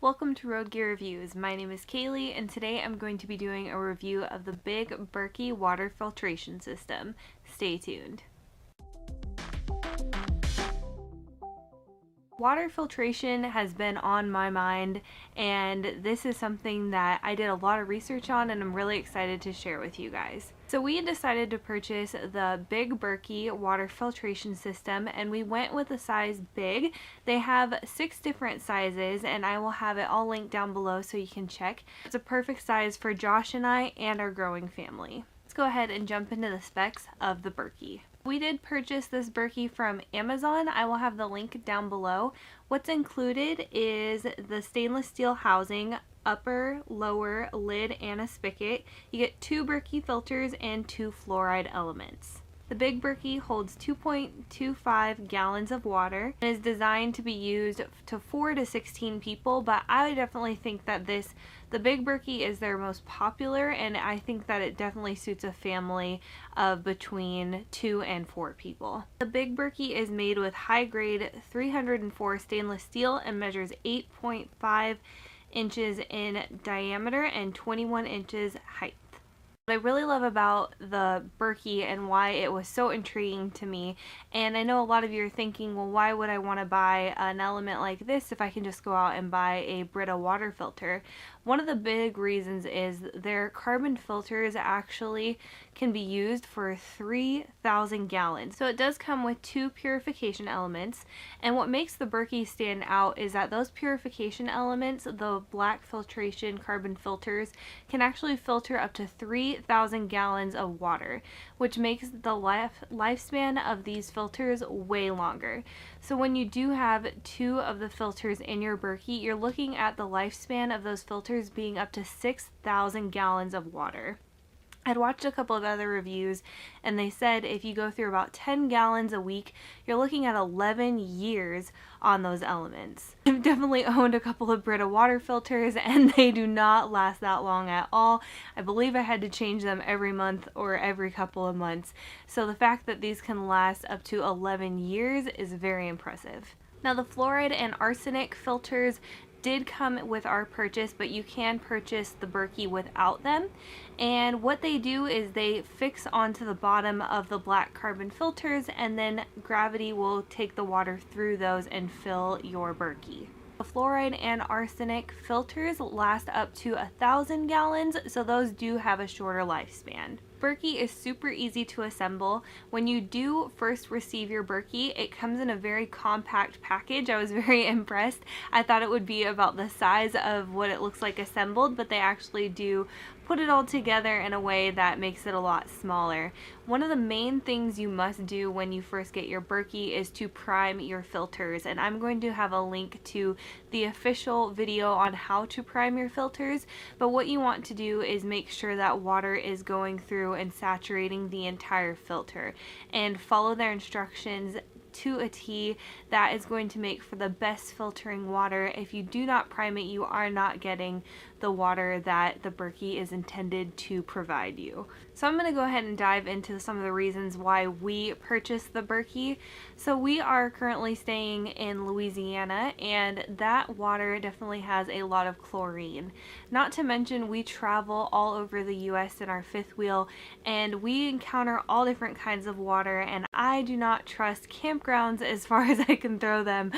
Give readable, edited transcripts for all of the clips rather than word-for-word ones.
Welcome to Road Gear Reviews. My name is Kaylee and today I'm going to be doing a review of the big Berkey water filtration system. Stay tuned. Water filtration has been on my mind, and this is something that I did a lot of research on and I'm really excited to share with you guys. So we decided to purchase the big Berkey water filtration system, and we went with the size big. They have 6 different sizes and I will have it all linked down below so you can check. It's a perfect size for Josh and I and our growing family. Let's go ahead and jump into the specs of the Berkey. We did purchase this Berkey from Amazon. I will have the link down below. What's included is the stainless steel housing, upper, lower, lid, and a spigot. You get 2 Berkey filters and 2 fluoride elements. The big Berkey holds 2.25 gallons of water and is designed to be used to 4 to 16 people, but I definitely think that the big Berkey is their most popular, and I think that it definitely suits a family of between 2 and 4 people. The big Berkey is made with high grade 304 stainless steel and measures 8.5 inches in diameter and 21 inches height. What I really love about the Berkey and why it was so intriguing to me, and I know a lot of you are thinking, well, why would I want to buy an element like this if I can just go out and buy a Brita water filter? One of the big reasons is their carbon filters actually can be used for 3,000 gallons. So it does come with 2 purification elements, and what makes the Berkey stand out is that those purification elements, the black filtration carbon filters, can actually filter up to 3,000 gallons of water, which makes the lifespan of these filters way longer. So when you do have 2 of the filters in your Berkey, you're looking at the lifespan of those filters being up to 6,000 gallons of water. I'd watched a couple of other reviews and they said if you go through about 10 gallons a week, you're looking at 11 years on those elements. I've definitely owned a couple of Brita water filters and they do not last that long at all. I believe I had to change them every month or every couple of months. So the fact that these can last up to 11 years is very impressive. Now the fluoride and arsenic filters did come with our purchase, but you can purchase the Berkey without them. And what they do is they fix onto the bottom of the black carbon filters, and then gravity will take the water through those and fill your Berkey. The fluoride and arsenic filters last up to 1,000 gallons, so those do have a shorter lifespan. Berkey is super easy to assemble. When you do first receive your Berkey, it comes in a very compact package. I was very impressed. I thought it would be about the size of what it looks like assembled, but they actually do put it all together in a way that makes it a lot smaller. One of the main things you must do when you first get your Berkey is to prime your filters, and I'm going to have a link to the official video on how to prime your filters, but what you want to do is make sure that water is going through and saturating the entire filter, and follow their instructions to a T. That is going to make for the best filtering water. If you do not prime it, you are not getting the water that the Berkey is intended to provide you. So I'm going to go ahead and dive into some of the reasons why we purchased the Berkey. So we are currently staying in Louisiana, and that water definitely has a lot of chlorine. Not to mention we travel all over the US in our fifth wheel, and we encounter all different kinds of water, and I do not trust campgrounds as far as I can throw them.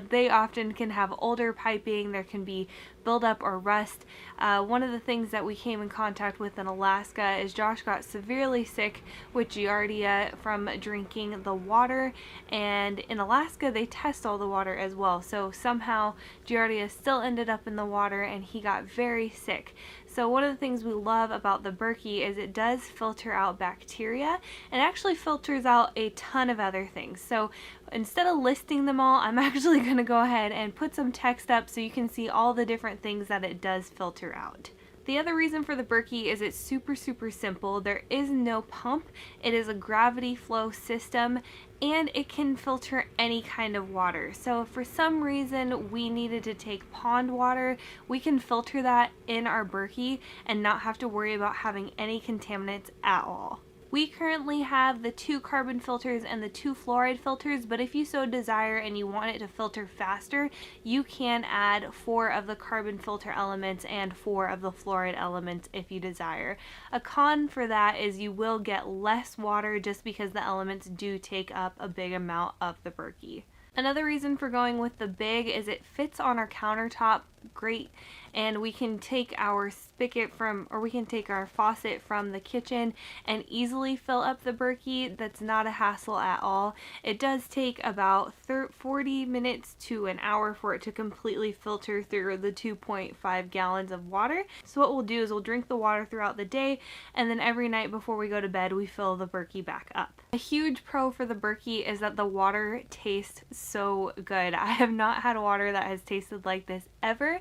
They often can have older piping, there can be buildup or rust. One of the things that we came in contact with in Alaska is Josh got severely sick with Giardia from drinking the water, and in Alaska they test all the water as well, so somehow Giardia still ended up in the water and he got very sick. So one of the things we love about the Berkey is it does filter out bacteria and actually filters out a ton of other things. So instead of listing them all, I'm actually going to go ahead and put some text up so you can see all the different things that it does filter out. The other reason for the Berkey is it's super simple. There is no pump. It is a gravity flow system, and it can filter any kind of water. So if for some reason we needed to take pond water, we can filter that in our Berkey and not have to worry about having any contaminants at all. We currently have the 2 carbon filters and the 2 fluoride filters, but if you so desire and you want it to filter faster, you can add 4 of the carbon filter elements and 4 of the fluoride elements if you desire. A con for that is you will get less water just because the elements do take up a big amount of the Berkey. Another reason for going with the big is it fits on our countertop great, and we can take our spigot from, or we can take our faucet from the kitchen and easily fill up the Berkey. That's not a hassle at all. It does take about 40 minutes to an hour for it to completely filter through the 2.5 gallons of water. So what we'll do is we'll drink the water throughout the day, and then every night before we go to bed we fill the Berkey back up. A huge pro for the Berkey is that the water tastes so good. I have not had water that has tasted like this ever,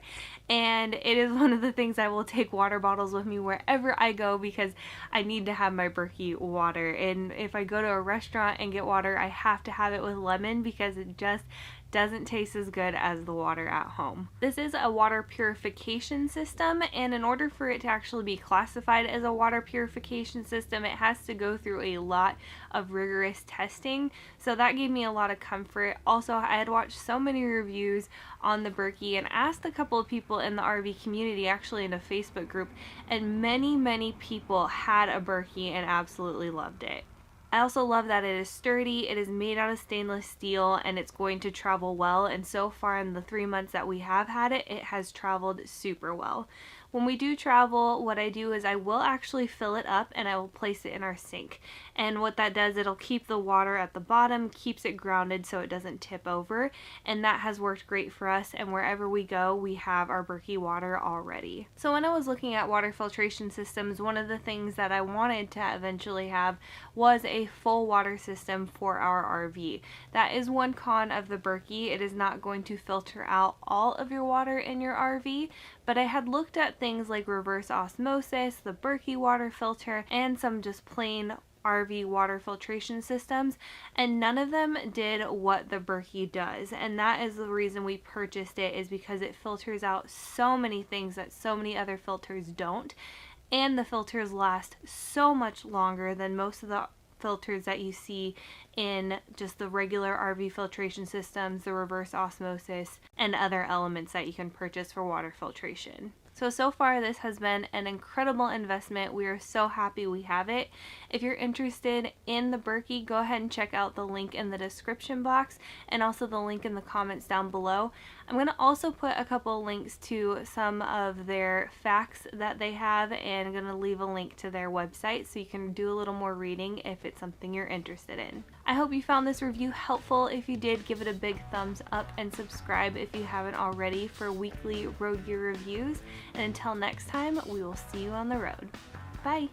and it is one of the things I will take water bottles with me wherever I go because I need to have my Berkey water. And if I go to a restaurant and get water, I have to have it with lemon because it just doesn't taste as good as the water at home. This is a water purification system, and in order for it to actually be classified as a water purification system, it has to go through a lot of rigorous testing, so that gave me a lot of comfort. Also, I had watched so many reviews on the Berkey and asked a couple of people in the RV community, actually in a Facebook group, and many people had a Berkey and absolutely loved it. I also love that it is sturdy, it is made out of stainless steel, and it's going to travel well, and so far in the 3 months that we have had it, it has traveled super well. When we do travel, what I do is I will actually fill it up and I will place it in our sink. And what that does, it'll keep the water at the bottom, keeps it grounded so it doesn't tip over, and that has worked great for us, and wherever we go, we have our Berkey water already. So when I was looking at water filtration systems, one of the things that I wanted to eventually have was a full water system for our RV. That is one con of the Berkey. It is not going to filter out all of your water in your RV, but I had looked at things like reverse osmosis, the Berkey water filter, and some just plain RV water filtration systems, and none of them did what the Berkey does, and that is the reason we purchased it, is because it filters out so many things that so many other filters don't, and the filters last so much longer than most of the filters that you see in just the regular RV filtration systems, the reverse osmosis, and other elements that you can purchase for water filtration. So far this has been an incredible investment. We are so happy we have it. If you're interested in the Berkey, go ahead and check out the link in the description box and also the link in the comments down below. I'm going to also put a couple links to some of their facts that they have, and I'm going to leave a link to their website so you can do a little more reading if it's something you're interested in. I hope you found this review helpful. If you did, give it a big thumbs up and subscribe if you haven't already for weekly road gear reviews. And until next time, we will see you on the road. Bye!